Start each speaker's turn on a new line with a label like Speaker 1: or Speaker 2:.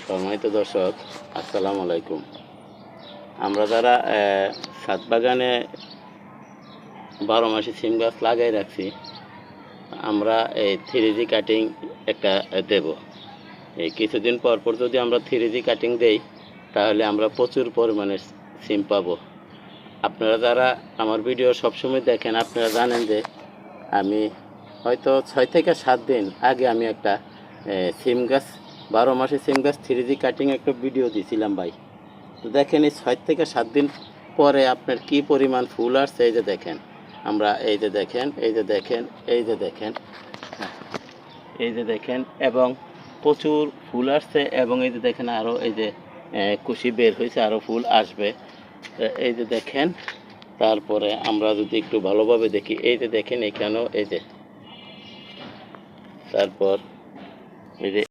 Speaker 1: সম্মানিত দর্শক, আসসালামু আলাইকুম। আমরা যারা ছাদ বাগানে 12 মাসি সিম গাছ লাগাই রাখছি, আমরা এই 3G কাটিং একটা দেব। এই কিছুদিন পর পর যদি আমরা 3G কাটিং দেই, তাহলে আমরা প্রচুর পরিমাণে সিম পাবো। আপনারা যারা আমার ভিডিও সবসময় দেখেন, আপনারা জানেন যে আমি হয়তো 6 থেকে 7 দিন আগে আমি একটা সিম গাছ 12 মাসে সিম গাছ 3G কাটিং একটা ভিডিও দিয়েছিলাম ভাই। তো দেখেন এই 6 থেকে 7 দিন পরে আপনার কি পরিমাণ ফুল আসছে। এই যে দেখেন, আমরা এই যে দেখেন, এই যে দেখেন, এই যে দেখেন, এই যে দেখেন, এবং প্রচুর ফুল আসছে। এবং এই যে দেখেন আরও এই যে কুশি বের হয়েছে, আরও ফুল আসবে। এই যে দেখেন, তারপরে আমরা যদি একটু ভালোভাবে দেখি, এই যে দেখেন এখানেও এই যে, তারপর এই যে